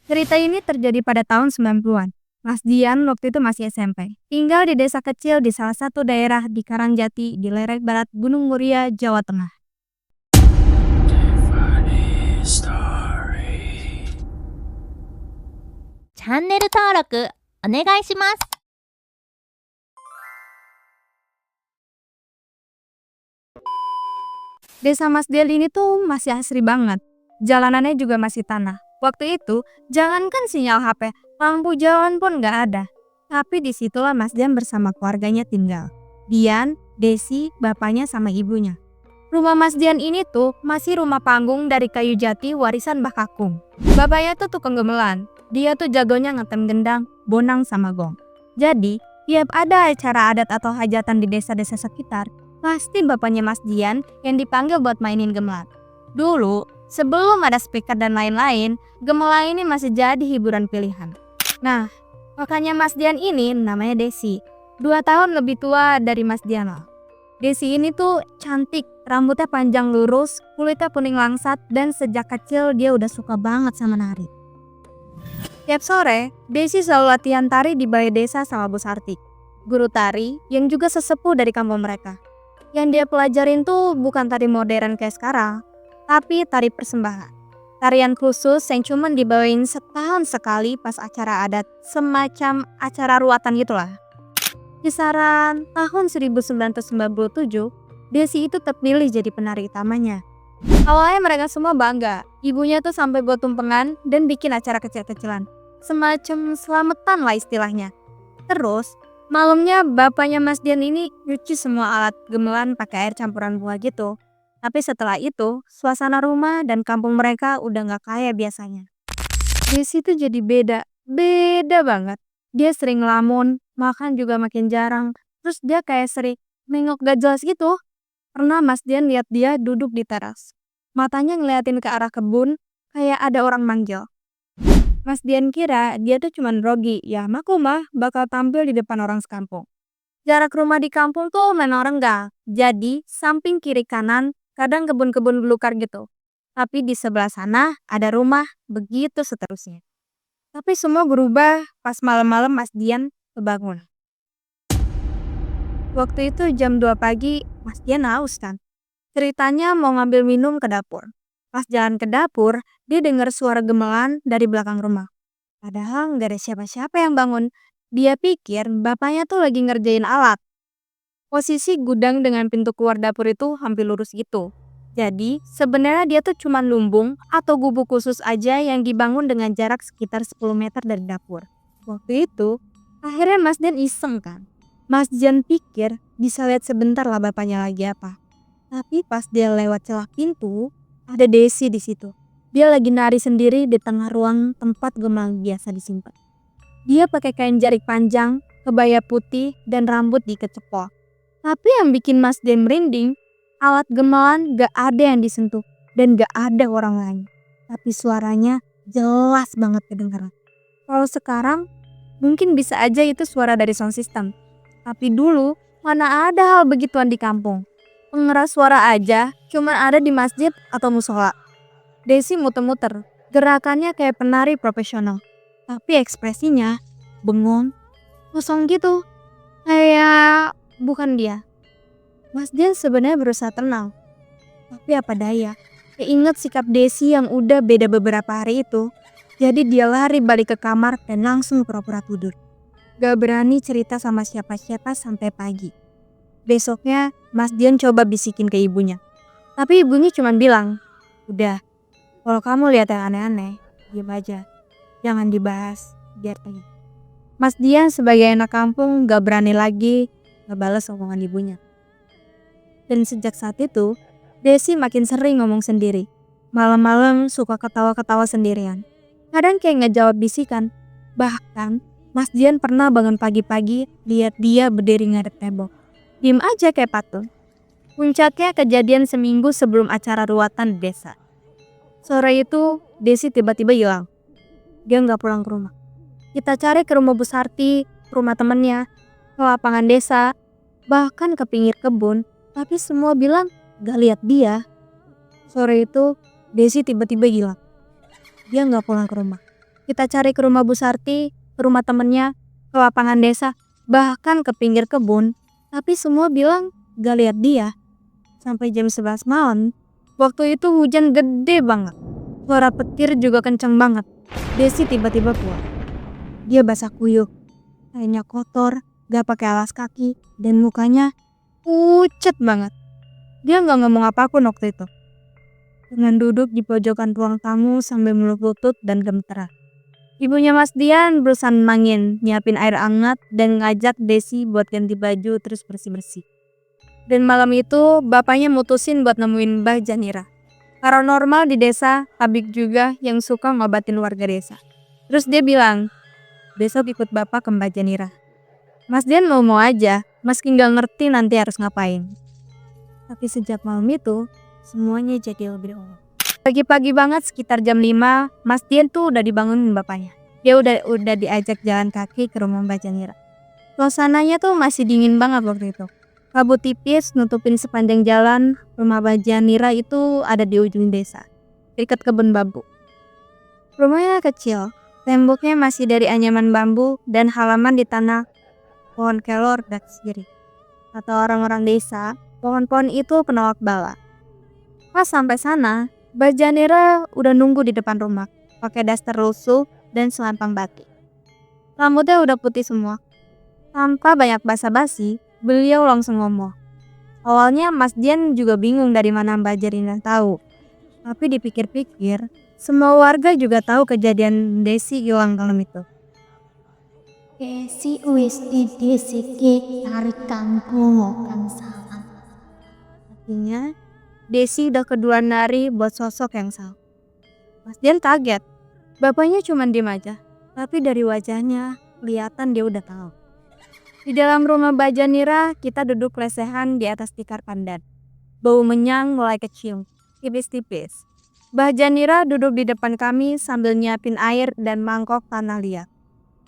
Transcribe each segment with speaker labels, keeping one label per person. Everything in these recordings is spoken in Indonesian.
Speaker 1: Cerita ini terjadi pada tahun 90-an. Mas Dian waktu itu masih SMP. Tinggal di desa kecil di salah satu daerah di Karangjati di lereng barat Gunung Muria, Jawa Tengah.
Speaker 2: Funny story.
Speaker 3: チャンネル登録お願いします。
Speaker 1: Desa Mas Dian ini tuh masih asri banget. Jalanannya juga masih tanah. Waktu itu, jangankan sinyal HP, lampu jalan pun nggak ada. Tapi disitulah Mas Dian bersama keluarganya tinggal. Dian, Desi, bapaknya sama ibunya. Rumah Mas Dian ini tuh masih rumah panggung dari kayu jati warisan Mbah Kakung. Bapaknya tuh tukang gamelan. Dia tuh jagonya ngetem gendang, bonang sama gong. Jadi, tiap ada acara adat atau hajatan di desa-desa sekitar, pasti bapaknya Mas Dian yang dipanggil buat mainin gamelan. Dulu, sebelum ada speaker dan lain-lain, gamelan ini masih jadi hiburan pilihan. Nah, makanya Mas Dian ini namanya Desi. 2 tahun lebih tua dari Mas Dian lah. Desi ini tuh cantik, rambutnya panjang lurus, kulitnya kuning langsat, dan sejak kecil dia udah suka banget sama nari. Tiap sore, Desi selalu latihan tari di balai desa sama Bu Sartik, guru tari yang juga sesepuh dari kampung mereka. Yang dia pelajarin tuh bukan tari modern kayak sekarang, tapi tari persembahan. Tarian khusus yang cuma dibawain setahun sekali pas acara adat, semacam acara ruatan gitulah. Kisaran tahun 1997, Desi itu terpilih jadi penari utamanya. Awalnya mereka semua bangga, ibunya tuh sampai buat tumpengan dan bikin acara kecil-kecilan. Semacam selamatan lah istilahnya. Terus, malamnya bapaknya Mas Dian ini nyuci semua alat gamelan pakai air campuran bunga gitu. Tapi setelah itu, suasana rumah dan kampung mereka udah gak kayak biasanya. Desi tuh jadi beda banget. Dia sering ngelamun, makan juga makin jarang. Terus dia kayak sering nengok gak jelas gitu. Pernah Mas Dian lihat dia duduk di teras. Matanya ngeliatin ke arah kebun, kayak ada orang manggil. Mas Dian kira dia tuh cuman grogi, ya maklum bakal tampil di depan orang sekampung. Jarak rumah di kampung tuh memang renggang, jadi samping kiri kanan kadang kebun-kebun belukar gitu. Tapi di sebelah sana ada rumah, begitu seterusnya. Tapi semua berubah pas malam-malam Mas Dian kebangun. Waktu itu jam 2 pagi, Mas Dian haus kan. Ceritanya mau ngambil minum ke dapur. Pas jalan ke dapur, dia dengar suara gemelan dari belakang rumah. Padahal nggak ada siapa-siapa yang bangun. Dia pikir bapaknya tuh lagi ngerjain alat. Posisi gudang dengan pintu keluar dapur itu hampir lurus gitu. Jadi sebenarnya dia tuh cuma lumbung atau gubuk khusus aja yang dibangun dengan jarak sekitar 10 meter dari dapur. Waktu itu, akhirnya Mas Dian iseng kan. Mas Dian pikir bisa lihat sebentar lah bapaknya lagi apa. Tapi pas dia lewat celah pintu, ada Desi di situ. Dia lagi nari sendiri di tengah ruang tempat gamelan biasa disimpan. Dia pakai kain jarik panjang, kebaya putih, dan rambut dikecepol. Tapi yang bikin Mas Dian merinding, alat gamelan gak ada yang disentuh dan gak ada orang lain. Tapi suaranya jelas banget kedengaran. Kalau sekarang, mungkin bisa aja itu suara dari sound system. Tapi dulu, mana ada hal begituan di kampung. Pengeras suara aja cuma ada di masjid atau musola. Desi muter-muter, gerakannya kayak penari profesional. Tapi ekspresinya bengong, kosong gitu. Kayak bukan dia. Mas Dian sebenarnya berusaha tenang. Tapi apa daya, keinget sikap Desi yang udah beda beberapa hari itu. Jadi dia lari balik ke kamar dan langsung pura-pura tidur. Gak berani cerita sama siapa-siapa sampai pagi. Besoknya Mas Dian coba bisikin ke ibunya. Tapi ibunya cuma bilang, udah, kalau kamu lihat yang aneh-aneh, diam aja. Jangan dibahas, biar tanya. Mas Dian sebagai anak kampung gak berani lagi ngebales omongan ibunya. Dan sejak saat itu, Desi makin sering ngomong sendiri. Malam-malam suka ketawa-ketawa sendirian. Kadang kayak ngejawab bisikan. Bahkan, Mas Dian pernah bangun pagi-pagi lihat dia berdiri ngadep tembok. Diem aja kayak patung. Puncaknya kejadian seminggu sebelum acara ruatan di desa. Sore itu, Desi tiba-tiba hilang. Dia nggak pulang ke rumah. Kita cari ke rumah Bu Sarti, ke rumah temennya, ke lapangan desa, bahkan ke pinggir kebun. Tapi semua bilang gak lihat dia. Sore itu, Desi tiba-tiba hilang. Dia gak pulang ke rumah. Kita cari ke rumah Bu Sarti, ke rumah temennya, ke lapangan desa, bahkan ke pinggir kebun. Tapi semua bilang gak lihat dia. Sampai jam 11 malam, waktu itu hujan gede banget. Suara petir juga kenceng banget. Desi tiba-tiba keluar. Dia basah kuyup, kainnya kotor, gak pakai alas kaki, dan mukanya pucet banget. Dia gak ngomong apapun waktu itu. Dengan duduk di pojokan ruang tamu sambil meluk lutut dan gemeteran. Ibunya Mas Dian berusaha nenangin, nyiapin air hangat dan ngajak Desi buat ganti baju terus bersih-bersih. Dan malam itu bapaknya mutusin buat nemuin Mbah Janira. Paranormal di desa, Habib juga yang suka ngobatin warga desa. Terus dia bilang, besok ikut bapak ke Mbah Janira. Mas Dian mau aja, meski gak ngerti nanti harus ngapain. Tapi sejak malam itu, semuanya jadi lebih awal. Pagi-pagi banget sekitar jam 5, Mas Dian tuh udah dibangunin bapaknya. Dia udah diajak jalan kaki ke rumah Mbah Janira. Suasananya tuh masih dingin banget waktu itu. Kabut tipis nutupin sepanjang jalan. Rumah Mbah Janira itu ada di ujung desa, dekat kebun bambu. Rumahnya kecil, temboknya masih dari anyaman bambu dan halaman di tanah pohon kelor dan sirih. Kata orang-orang desa, pohon-pohon itu penolak bala. Pas sampai sana, Mbah Janira udah nunggu di depan rumah, pakai daster lusuh dan selampang batik. Rambutnya udah putih semua. Tanpa banyak basa-basi, beliau langsung ngomong. Awalnya Mas Dian juga bingung dari mana Mbah Janira tahu. Tapi dipikir-pikir, semua warga juga tahu kejadian Desi hilang malam itu.
Speaker 3: Desi wis didesike tarik kanggo kang salah.
Speaker 1: Artinya, Desi udah keduluan nari buat sosok yang salah. Mas Dian kaget. Bapaknya cuma diem aja. Tapi dari wajahnya, kelihatan dia udah tahu. Di dalam rumah Mbah Janira, kita duduk lesehan di atas tikar pandan. Bau menyang mulai kecium, tipis-tipis. Mbah Janira duduk di depan kami sambil nyiapin air dan mangkok tanah liat.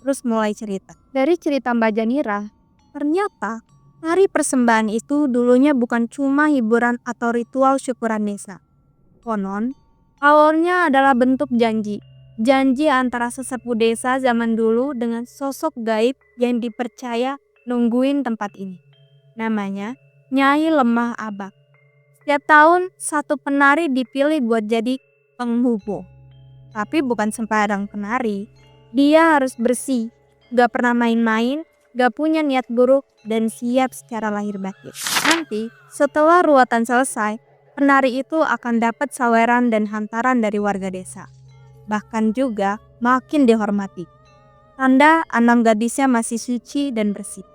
Speaker 1: Terus mulai cerita. Dari cerita Mbah Janira, ternyata tari persembahan itu dulunya bukan cuma hiburan atau ritual syukuran desa. Konon, awalnya adalah bentuk janji. Janji antara sesepuh desa zaman dulu dengan sosok gaib yang dipercaya nungguin tempat ini. Namanya Nyai Lemah Abak. Setiap tahun satu penari dipilih buat jadi penghubung. Tapi bukan sembarang penari. Dia harus bersih, gak pernah main-main, gak punya niat buruk, dan siap secara lahir batin. Nanti setelah ruatan selesai, penari itu akan dapat saweran dan hantaran dari warga desa. Bahkan juga makin dihormati. Tanda anak gadisnya masih suci dan bersih.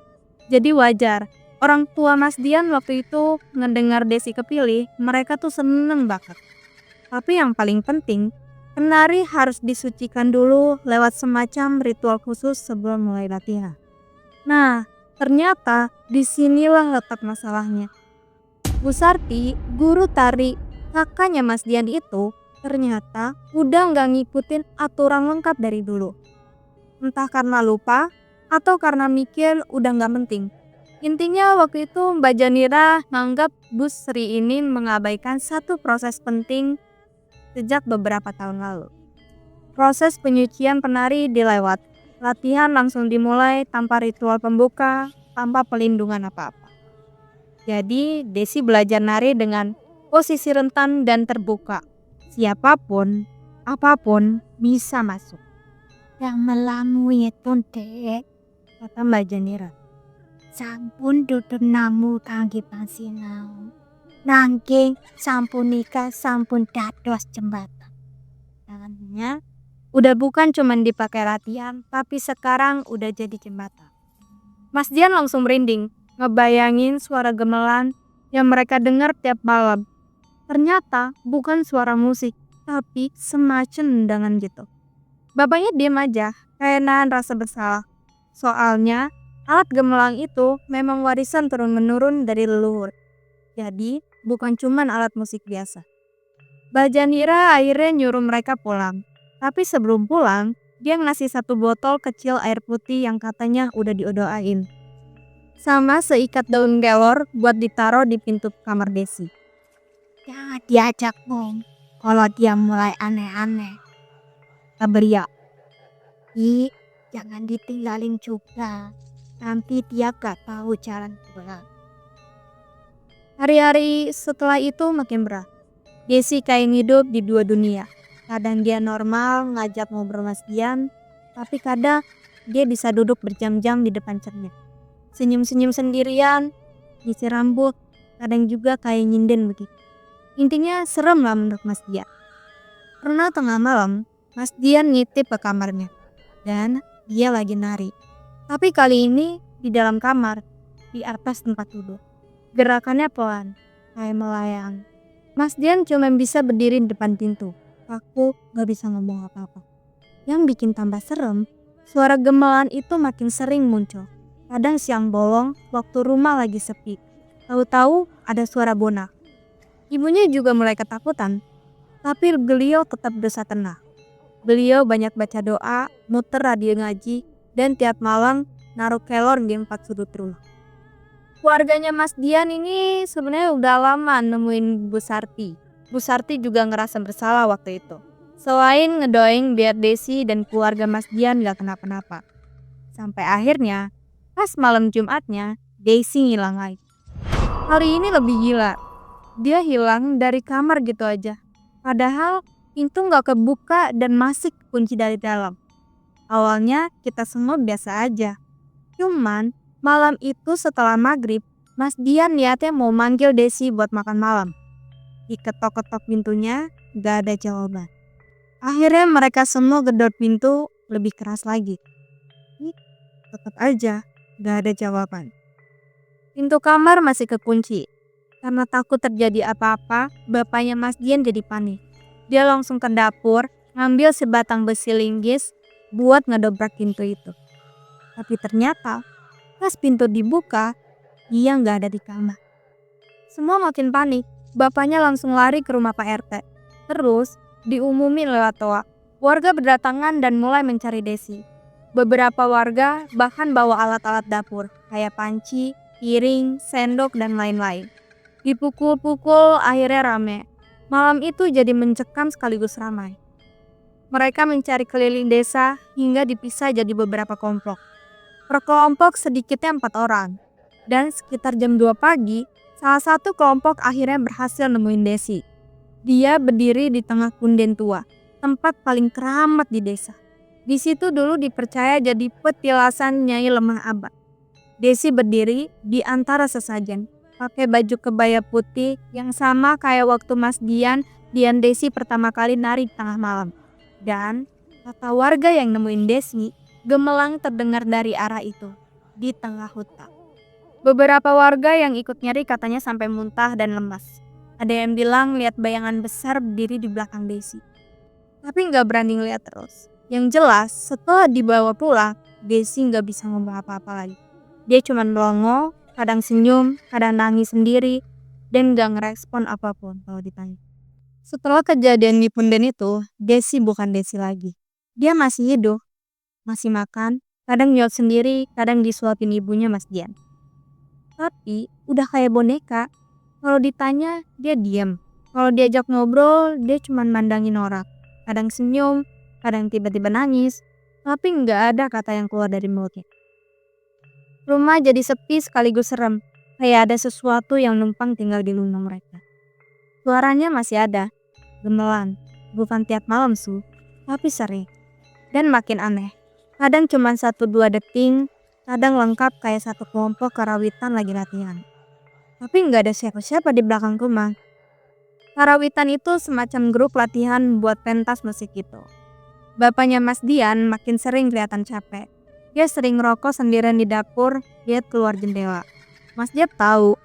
Speaker 1: Jadi wajar, orang tua Mas Dian waktu itu ngedengar Desi kepilih, mereka tuh seneng banget. Tapi yang paling penting, penari harus disucikan dulu lewat semacam ritual khusus sebelum mulai latihan. Nah, ternyata disinilah letak masalahnya. Bu Sarti, guru tari kakaknya Mas Dian itu, ternyata udah gak ngikutin aturan lengkap dari dulu. Entah karena lupa atau karena mikir udah gak penting. Intinya waktu itu Mbak Janira nganggap Bu Sri ini mengabaikan satu proses penting sejak beberapa tahun lalu. Proses penyucian penari dilewat. Latihan langsung dimulai tanpa ritual pembuka, tanpa pelindungan apa-apa. Jadi Desi belajar nari dengan posisi rentan dan terbuka. Siapapun, apapun bisa masuk.
Speaker 3: Yang melalui itu dek,
Speaker 1: Kata Mbak Janira.
Speaker 3: sampun duduk namu kangge pansinau. Nanging sampunika sampun dados jembatan.
Speaker 1: Tangannya udah bukan cuma dipakai latihan, tapi sekarang udah jadi jembatan. Mas Dian langsung merinding, ngebayangin suara gamelan yang mereka dengar tiap malam. Ternyata bukan suara musik, tapi semacam undangan gitu. Bapaknya diem aja, kayak nahan rasa bersalah. Soalnya, alat gamelan itu memang warisan turun-menurun dari leluhur. Jadi, bukan cuma alat musik biasa. Mbah Janira akhirnya nyuruh mereka pulang. Tapi sebelum pulang, dia ngasih satu botol kecil air putih yang katanya udah diodoain. Sama seikat daun kelor buat ditaruh di pintu kamar Desi.
Speaker 3: Jangan diajak ngomong kalau dia mulai aneh-aneh.
Speaker 1: Kaberia.
Speaker 3: Ki, jangan ditinggalin juga. Nanti dia gak tahu jalan pulang.
Speaker 1: Hari-hari setelah itu makin berat. Desi kayak hidup di dua dunia. Kadang dia normal ngajak ngobrol Mas Dian, tapi kadang dia bisa duduk berjam-jam di depan cermin. Senyum-senyum sendirian, nyisir rambut, kadang juga kayak nyinden begitu. Intinya serem lah menurut Mas Dian. Pernah tengah malam, Mas Dian ngintip ke kamarnya. Dan dia lagi nari. Tapi kali ini di dalam kamar, di atas tempat duduk. Gerakannya pelan, kayak melayang. Mas Dian cuma bisa berdiri di depan pintu. Aku gak bisa ngomong apa-apa. Yang bikin tambah serem, suara gemelan itu makin sering muncul. Kadang siang bolong waktu rumah lagi sepi. Tahu-tahu ada suara Bona. Ibunya juga mulai ketakutan. Tapi beliau tetap berusaha tenang. Beliau banyak baca doa, muter radio ngaji, dan tiap malam naruh kelor di 4 sudut rumah. Keluarganya Mas Dian ini sebenarnya udah lama nemuin Bu Sarti. Bu Sarti juga ngerasa bersalah waktu itu. Selain ngedoain biar Desi dan keluarga Mas Dian gak kenapa-napa. Sampai akhirnya, pas malam Jumatnya, Desi ngilang lagi. Hari ini lebih gila. Dia hilang dari kamar gitu aja. Padahal pintu gak kebuka dan masih kunci dari dalam. Awalnya kita semua biasa aja. Cuman malam itu setelah maghrib, Mas Dian niatnya mau manggil Desi buat makan malam. Diketok-ketok pintunya, gak ada jawaban. Akhirnya mereka semua gedor pintu lebih keras lagi. Tetap aja gak ada jawaban. Pintu kamar masih kekunci. Karena takut terjadi apa-apa, bapaknya Mas Dian jadi panik. Dia langsung ke dapur, ngambil sebatang besi linggis buat ngedobrak pintu itu. Tapi ternyata pas pintu dibuka, dia nggak ada di kamar. Semua makin panik. Bapaknya langsung lari ke rumah Pak RT. Terus diumumin lewat toa. Warga berdatangan dan mulai mencari Desi. Beberapa warga bahkan bawa alat-alat dapur kayak panci, piring, sendok, dan lain-lain. Dipukul-pukul akhirnya rame. Malam itu jadi mencekam sekaligus ramai. Mereka mencari keliling desa hingga dipisah jadi beberapa kelompok. Per kelompok sedikitnya 4 orang. Dan sekitar jam 2 pagi, salah satu kelompok akhirnya berhasil nemuin Desi. Dia berdiri di tengah punden tua, tempat paling keramat di desa. Di situ dulu dipercaya jadi petilasan Nyai Lemah Abad. Desi berdiri di antara sesajen, pakai baju kebaya putih yang sama kayak waktu Mas Dian Desi pertama kali nari di tengah malam. Dan kata warga yang nemuin Desi, gemelang terdengar dari arah itu, di tengah hutan. Beberapa warga yang ikut nyari katanya sampai muntah dan lemas. Ada yang bilang lihat bayangan besar berdiri di belakang Desi. Tapi nggak berani ngeliat terus. Yang jelas setelah dibawa pulang, Desi nggak bisa ngomong apa-apa lagi. Dia cuma melongo, kadang senyum, kadang nangis sendiri, dan gak ngerespon apapun kalau ditanya. Setelah kejadian di punden itu, Desi bukan Desi lagi. Dia masih hidup, masih makan, kadang nyot sendiri, kadang disuapin ibunya Mas Dian. Tapi udah kayak boneka. Kalau ditanya, dia diam. Kalau diajak ngobrol, dia cuma mandangin orang. Kadang senyum, kadang tiba-tiba nangis, tapi gak ada kata yang keluar dari mulutnya. Rumah jadi sepi sekaligus serem, kayak ada sesuatu yang numpang tinggal di rumah mereka. Suaranya masih ada, gemelan, bukan tiap malam tapi sering. Dan makin aneh, kadang cuma 1-2 detik, kadang lengkap kayak satu kelompok karawitan lagi latihan. Tapi nggak ada siapa-siapa di belakang rumah. Karawitan itu semacam grup latihan buat pentas musik itu. Bapaknya Mas Dian makin sering kelihatan capek. Dia sering ngerokok sendirian di dapur, dia keluar jendela. Mas Dian tahu,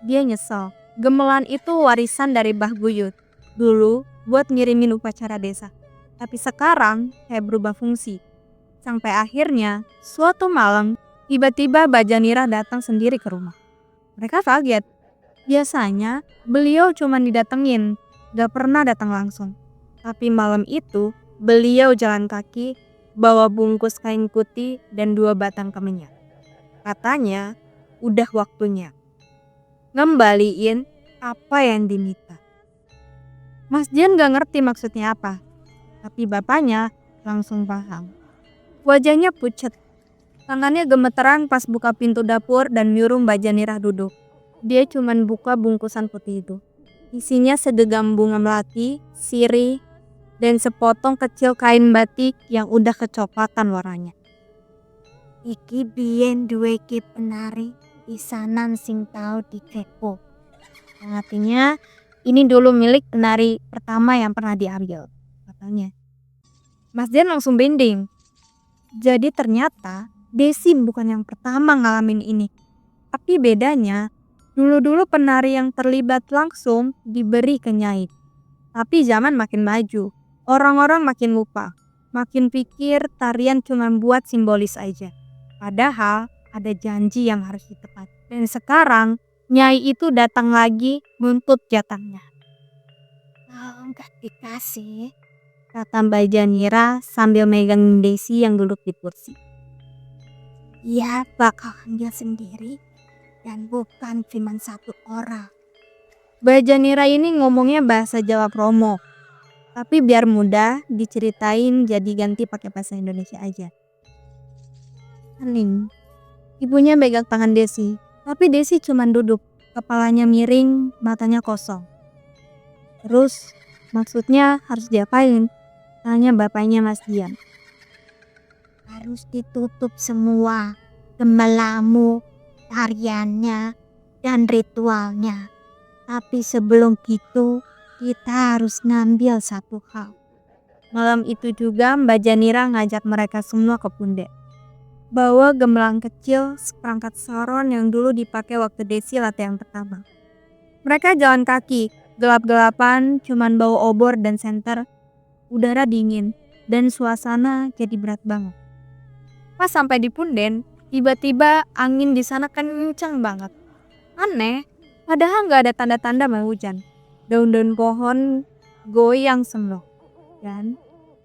Speaker 1: dia nyesel. Gemelan itu warisan dari Mbah Buyut. Dulu buat ngirimin upacara desa. Tapi sekarang kayak berubah fungsi. Sampai akhirnya, suatu malam, tiba-tiba Bajanira datang sendiri ke rumah. Mereka kaget. Biasanya, beliau cuma didatengin, gak pernah datang langsung. Tapi malam itu, beliau jalan kaki, bawa bungkus kain putih dan 2 batang kemenyan. Katanya, udah waktunya ngembaliin apa yang diminta. Mas Dian gak ngerti maksudnya apa, tapi bapaknya langsung paham. Wajahnya pucat. Tangannya gemeteran pas buka pintu dapur dan nyuruh Mbak Janira duduk. Dia cuman buka bungkusan putih itu. Isinya sedegam bunga melati, sirih, dan sepotong kecil kain batik yang udah kecoklatan warnanya.
Speaker 3: Iki biyen duwe ki penari pisanan sing tau dikepo.
Speaker 1: Yang artinya ini dulu milik penari pertama yang pernah diambil, katanya. Mas Dian langsung bending. Jadi ternyata Desi bukan yang pertama ngalamin ini. Tapi bedanya, dulu-dulu penari yang terlibat langsung diberi ke Nyai. Tapi zaman makin maju, orang-orang makin lupa. Makin pikir tarian cuma buat simbolis aja. Padahal ada janji yang harus ditepati. Dan sekarang Nyai itu datang lagi nuntut jatahnya.
Speaker 3: Oh, enggak dikasih.
Speaker 1: Kata Mbak Janira sambil megang Desi yang duduk di kursi.
Speaker 3: Dia bakal ambil sendiri dan bukan cuma satu orang.
Speaker 1: Mbak Janira ini ngomongnya bahasa Jawa Promo. Tapi biar mudah diceritain jadi ganti pakai bahasa Indonesia aja. Hening. Ibunya megang tangan Desi. Tapi Desi cuma duduk. Kepalanya miring, matanya kosong. Terus maksudnya harus diapain? Tanya bapaknya Mas Dian.
Speaker 3: Harus ditutup semua gemelamu, tariannya, dan ritualnya. Tapi sebelum itu, kita harus ngambil satu hal.
Speaker 1: Malam itu juga Mbak Janira ngajak mereka semua ke Punde. Bawa gemelang kecil seperangkat saron yang dulu dipakai waktu Desi latihan pertama. Mereka jalan kaki, gelap-gelapan, cuman bawa obor dan senter. Udara dingin dan suasana jadi berat banget. Pas sampai di Punden, tiba-tiba angin di sana kencang banget. Aneh, padahal nggak ada tanda-tanda mau hujan. Daun-daun pohon goyang semua dan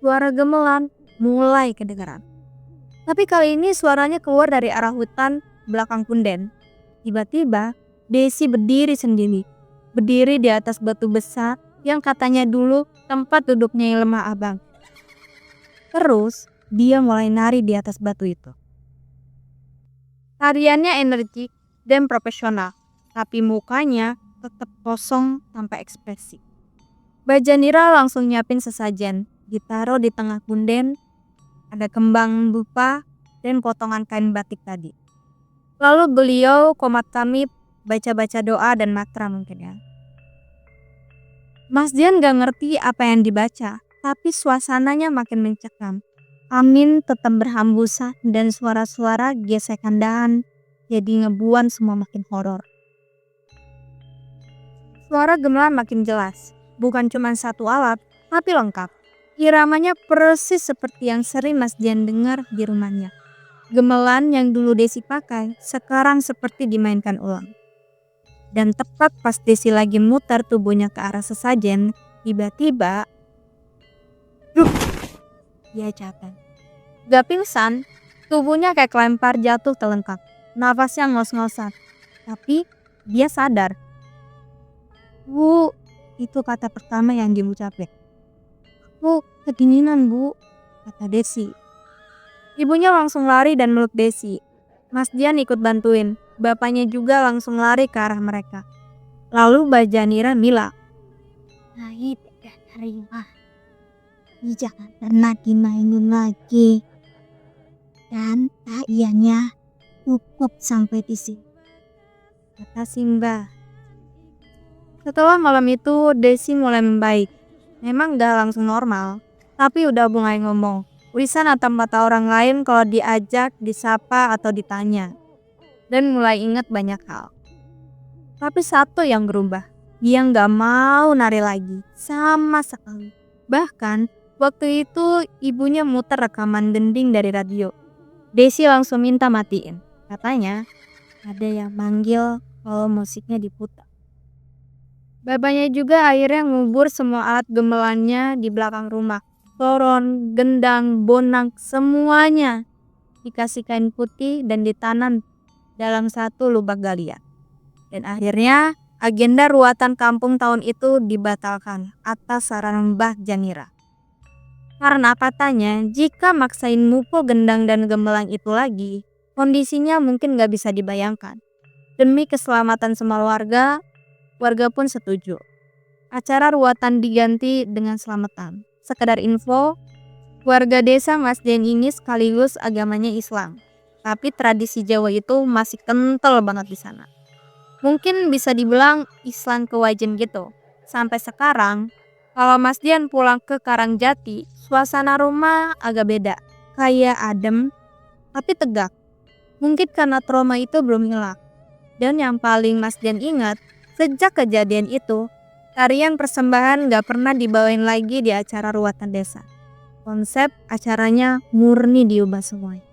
Speaker 1: suara gemelan mulai kedengaran. Tapi kali ini suaranya keluar dari arah hutan belakang Punden. Tiba-tiba Desi berdiri sendiri. Berdiri di atas batu besar yang katanya dulu tempat duduknya Lemah Abang. Terus dia mulai nari di atas batu itu. Tariannya energik dan profesional, tapi mukanya tetap kosong tanpa ekspresi. Mbak Janira langsung nyiapin sesajen, ditaruh di tengah Punden, ada kembang dupa dan potongan kain batik tadi. Lalu beliau komat kamit, baca-baca doa dan mantra mungkin ya. Mas Dian gak ngerti apa yang dibaca, tapi suasananya makin mencekam. Angin tetap berhambusan dan suara-suara gesekan dahan jadi ngebuan semua makin horor. Suara gamelan makin jelas, bukan cuma satu alat, tapi lengkap. Iramanya persis seperti yang sering Mas Dian dengar di rumahnya. Gamelan yang dulu Desi pakai sekarang seperti dimainkan ulang. Dan tepat pas Desi lagi muter tubuhnya ke arah sesajen, tiba-tiba dia jatuh. Gak pingsan, tubuhnya kayak kelempar jatuh telengkap. Nafasnya ngos-ngosan. Tapi dia sadar. Bu, itu kata pertama yang diucapin. Bu, kedinginan bu, kata Desi. Ibunya langsung lari dan meluk Desi. Mas Dian ikut bantuin. Bapaknya juga langsung lari ke arah mereka. Lalu Mbak Janira bilang,
Speaker 3: Nyai tidak terima. Jangan pernah dimainin lagi. Dan tariannya cukup sampai di sini.
Speaker 1: kata Simba. Setelah malam itu Desi mulai membaik. Memang gak langsung normal, tapi udah mulai ngomong. Bisa natap mata orang lain kalau diajak, disapa atau ditanya. Dan mulai ingat banyak hal. Tapi satu yang berubah, dia gak mau nari lagi sama sekali. Bahkan waktu itu ibunya muter rekaman gending dari radio. Desi langsung minta matiin. Katanya ada yang manggil kalau musiknya diputar. Bapaknya juga akhirnya ngubur semua alat gemelannya di belakang rumah. Toron, gendang, bonang, semuanya dikasih kain putih dan ditanam dalam satu lubang galian. Dan akhirnya agenda ruatan kampung tahun itu dibatalkan atas saran Mbah Janira. Karena katanya jika maksain mupo gendang dan gemelang itu lagi, kondisinya mungkin gak bisa dibayangkan. Demi keselamatan semua warga pun setuju. Acara ruatan diganti dengan selamatan. Sekedar info, warga desa Mas Dian ini sekaligus agamanya Islam. Tapi tradisi Jawa itu masih kental banget di sana. Mungkin bisa dibilang Islam kewajiban gitu. Sampai sekarang, kalau Mas Dian pulang ke Karangjati, suasana rumah agak beda. Kayak adem, tapi tegak. Mungkin karena trauma itu belum hilang. Dan yang paling Mas Dian ingat, sejak kejadian itu, tarian persembahan gak pernah dibawain lagi di acara ruatan desa. Konsep acaranya murni diubah semuanya.